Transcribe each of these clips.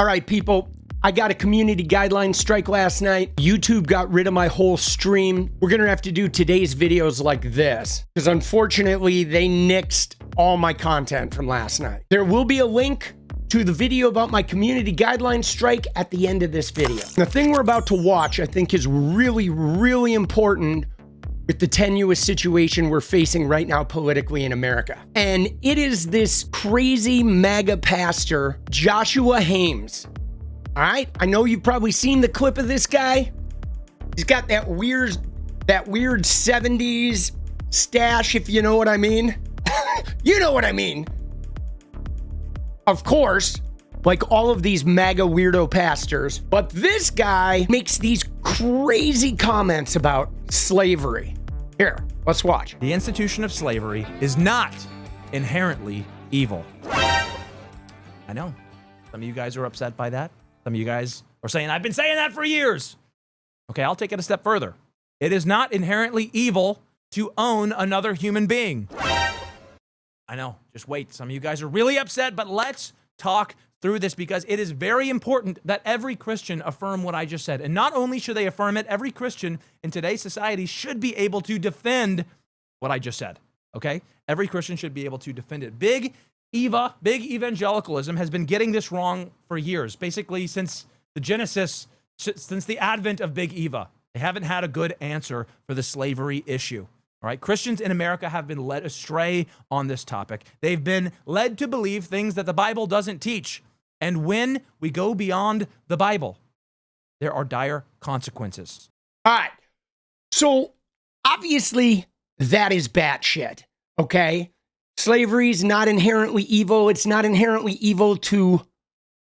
All right, people, I got a community guideline strike last night. YouTube got rid of my whole stream. We're gonna have to do today's videos like this, because unfortunately they nixed all my content from last night. There will be a link to the video about my community guideline strike at the end of this video. The thing we're about to watch, I think, is really, really important with the tenuous situation we're facing right now politically in America. And it is this crazy MAGA pastor, 𝗲𝗄𝗽𝗪. All right, I know you've probably seen the clip of this guy. He's got that weird 70s stash, if you know what I mean. You know what I mean. Of course, like all of these MAGA weirdo pastors, but this guy makes these crazy comments about slavery. Here, let's watch. The institution of slavery is not inherently evil. I know. Some of you guys are upset by that. Some of you guys are saying, I've been saying that for years. Okay, I'll take it a step further. It is not inherently evil to own another human being. I know, just wait. Some of you guys are really upset, but let's talk through this because it is very important that every Christian affirm what I just said. And not only should they affirm it, every Christian in today's society should be able to defend what I just said, okay? Every Christian should be able to defend it. Big evangelicalism has been getting this wrong for years, basically since the Genesis, since the advent of Big Eva. They haven't had a good answer for the slavery issue. All right, Christians in America have been led astray on this topic. They've been led to believe things that the Bible doesn't teach. And when we go beyond the Bible, there are dire consequences. All right, so obviously that is batshit, okay? Slavery is not inherently evil. It's not inherently evil to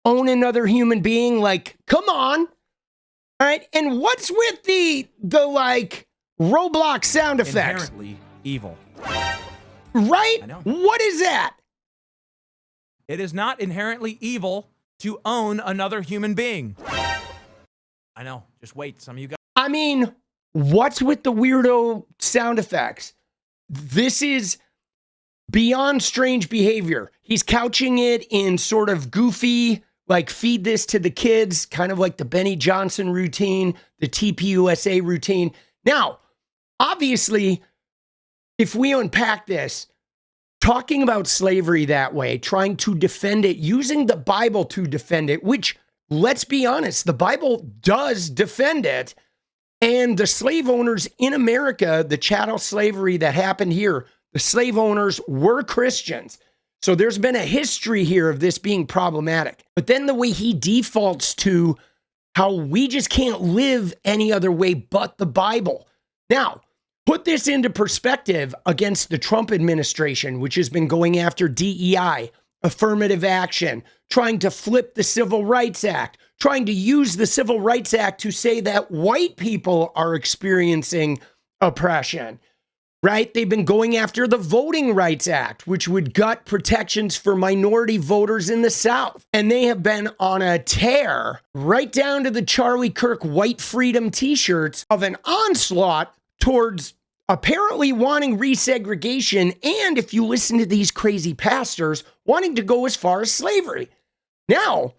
own another human being. Like, come on. All right, and what's with the like, Roblox sound effects? Inherently evil. Right? I know. What is that? It is not inherently evil to own another human being. I know. Just wait. Some of you guys. I mean, what's with the weirdo sound effects? This is beyond strange behavior. He's couching it in sort of goofy, like feed this to the kids, kind of like the Benny Johnson routine, the TPUSA routine. Now, obviously, if we unpack this, talking about slavery that way, trying to defend it, using the Bible to defend it, which, let's be honest, the Bible does defend it. And the slave owners in America, the chattel slavery that happened here, the slave owners were Christians. So there's been a history here of this being problematic. But then the way he defaults to how we just can't live any other way but the Bible. Now, put this into perspective against the Trump administration, which has been going after DEI, affirmative action, trying to flip the Civil Rights Act, trying to use the Civil Rights Act to say that white people are experiencing oppression, right? They've been going after the Voting Rights Act, which would gut protections for minority voters in the South. And they have been on a tear right down to the Charlie Kirk white freedom t-shirts of an onslaught towards apparently wanting resegregation, and if you listen to these crazy pastors, wanting to go as far as slavery. Now,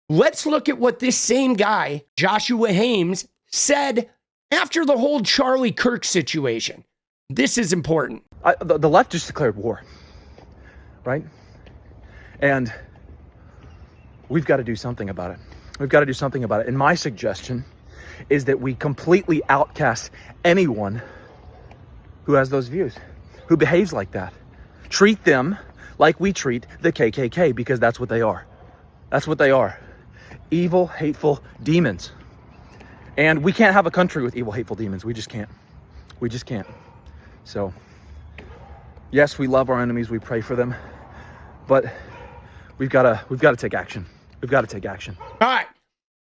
let's look at what this same guy, 𝗲𝗄𝗽𝗪, said after the whole Charlie Kirk situation. This is important. The left just declared war, right? And we've got to do something about it. We've got to do something about it. And my suggestion is that we completely outcast anyone who has those views, who behaves like that. Treat them like we treat the KKK, because that's what they are. That's what they are. Evil, hateful demons. And we can't have a country with evil, hateful demons. We just can't. We just can't. So, yes, we love our enemies. We pray for them. But we've got to take action. We've got to take action. All right.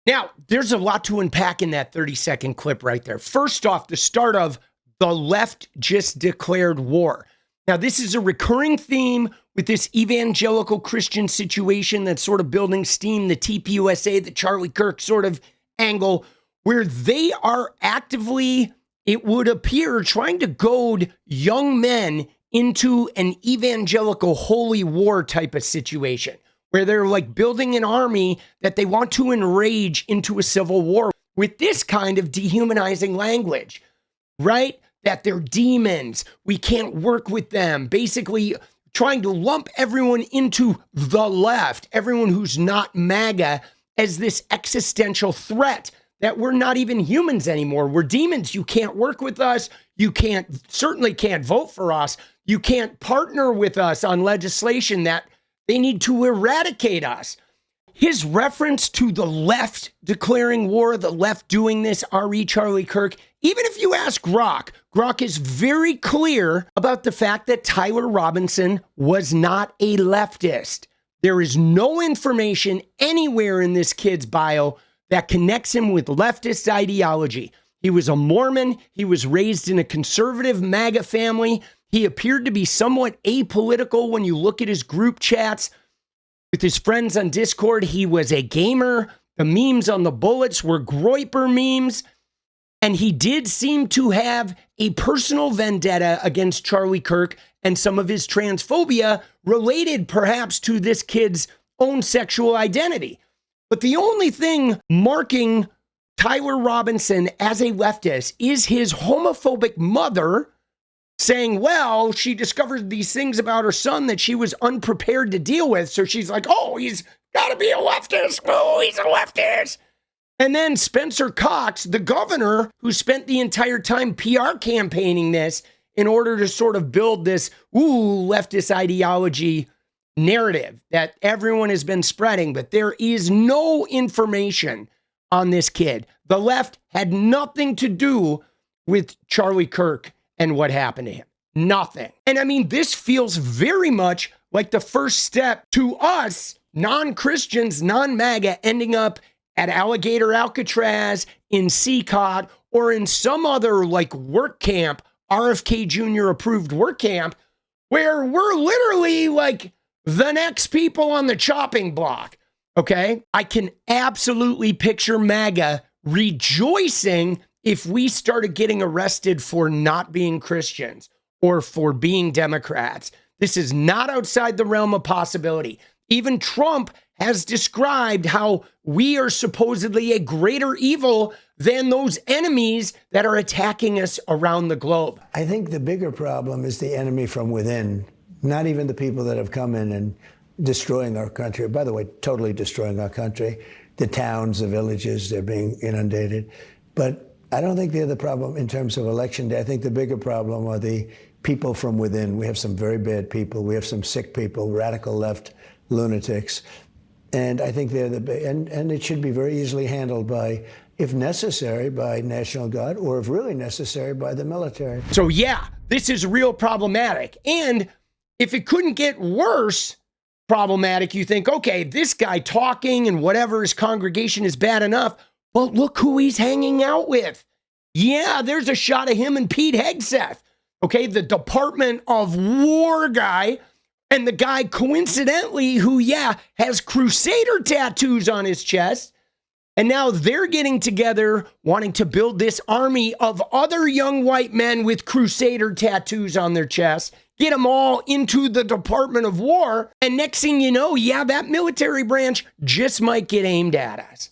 Now, there's a lot to unpack in that 30-second clip right there. First off, the start of the left just declared war. Now, this is a recurring theme with this evangelical Christian situation that's sort of building steam, the TPUSA, the Charlie Kirk sort of angle, where they are actively, it would appear, trying to goad young men into an evangelical holy war type of situation, where they're like building an army that they want to enrage into a civil war with this kind of dehumanizing language, right? That they're demons. We can't work with them. Basically trying to lump everyone into the left, everyone who's not MAGA, as this existential threat that we're not even humans anymore. We're demons. You can't work with us. You certainly can't vote for us. You can't partner with us on legislation that they need to eradicate us. His reference to the left declaring war, the left doing this, 𝗲𝗏𝗽𝗏𝗃, even if you ask Grok is very clear about the fact that Tyler Robinson was not a leftist. There is no information anywhere in this kid's bio that connects him with leftist ideology. He was a Mormon. He was raised in a conservative MAGA family. He appeared to be somewhat apolitical when you look at his group chats with his friends on Discord. He was a gamer. The memes on the bullets were Groyper memes. And he did seem to have a personal vendetta against Charlie Kirk and some of his transphobia related perhaps to this kid's own sexual identity. But the only thing marking Tyler Robinson as a leftist is his homophobic mother saying, well, she discovered these things about her son that she was unprepared to deal with. So she's like, oh, he's got to be a leftist. Oh, he's a leftist. And then Spencer Cox, the governor, who spent the entire time PR campaigning this in order to sort of build this, leftist ideology narrative that everyone has been spreading, but there is no information on this kid. The left had nothing to do with Charlie Kirk and what happened to him. Nothing. And I mean, this feels very much like the first step to us, non-Christians, non-MAGA, ending up at Alligator Alcatraz, in 𝗲𝗏𝗏𝗽, or in some other like work camp, RFK Jr. approved work camp, where we're literally like the next people on the chopping block, okay? I can absolutely picture MAGA rejoicing if we started getting arrested for not being Christians or for being Democrats. This is not outside the realm of possibility. Even Trump has described how we are supposedly a greater evil than those enemies that are attacking us around the globe. I think the bigger problem is the enemy from within, not even the people that have come in and destroying our country. By the way, totally destroying our country. The towns, the villages, they're being inundated. But I don't think they're the problem in terms of election day. I think the bigger problem are the people from within. We have some very bad people. We have some sick people, radical left lunatics. And I think they're and it should be very easily handled by, if necessary, by National Guard, or if really necessary, by the military. So yeah, this is real problematic. And if it couldn't get worse problematic, you think, okay, this guy talking and whatever his congregation is bad enough, but look who he's hanging out with. Yeah, there's a shot of him and Pete Hegseth. Okay, the Department of War guy, and the guy, coincidentally, who, has Crusader tattoos on his chest. And now they're getting together, wanting to build this army of other young white men with Crusader tattoos on their chest, get them all into the Department of War. And next thing you know, that military branch just might get aimed at us.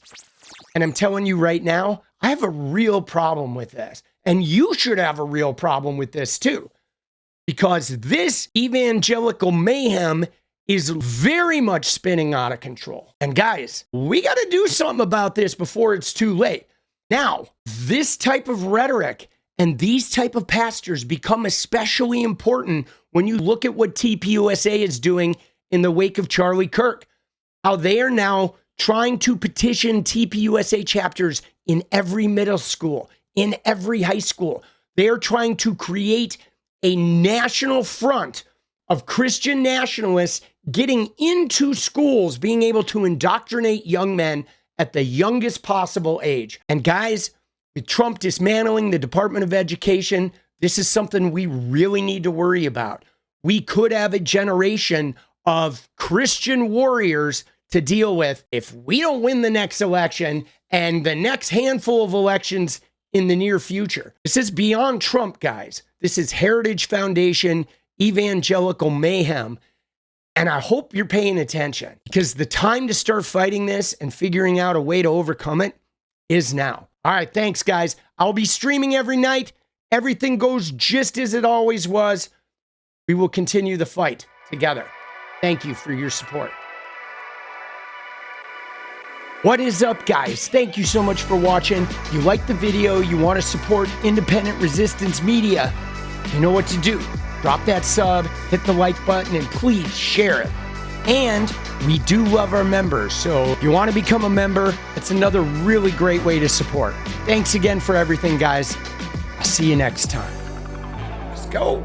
And I'm telling you right now, I have a real problem with this. And you should have a real problem with this too. Because this evangelical mayhem is very much spinning out of control. And guys, we got to do something about this before it's too late. Now, this type of rhetoric and these type of pastors become especially important when you look at what TPUSA is doing in the wake of Charlie Kirk. How they are now trying to petition TPUSA chapters in every middle school, in every high school. They are trying to create a national front of Christian nationalists getting into schools, being able to indoctrinate young men at the youngest possible age. And guys, with Trump dismantling the Department of Education, this is something we really need to worry about. We could have a generation of Christian warriors to deal with if we don't win the next election and the next handful of elections in the near future. This is beyond Trump, guys. This is Heritage Foundation evangelical mayhem. And I hope you're paying attention, because the time to start fighting this and figuring out a way to overcome it is now. All right, thanks, guys. I'll be streaming every night. Everything goes just as it always was. We will continue the fight together. Thank you for your support. What is up, guys? Thank you so much for watching. You like the video, you want to support independent resistance media, you know what to do. Drop that sub, hit the like button, and please share it. And we do love our members, so if you want to become a member, it's another really great way to support. Thanks again for everything, guys. I'll see you next time. Let's go.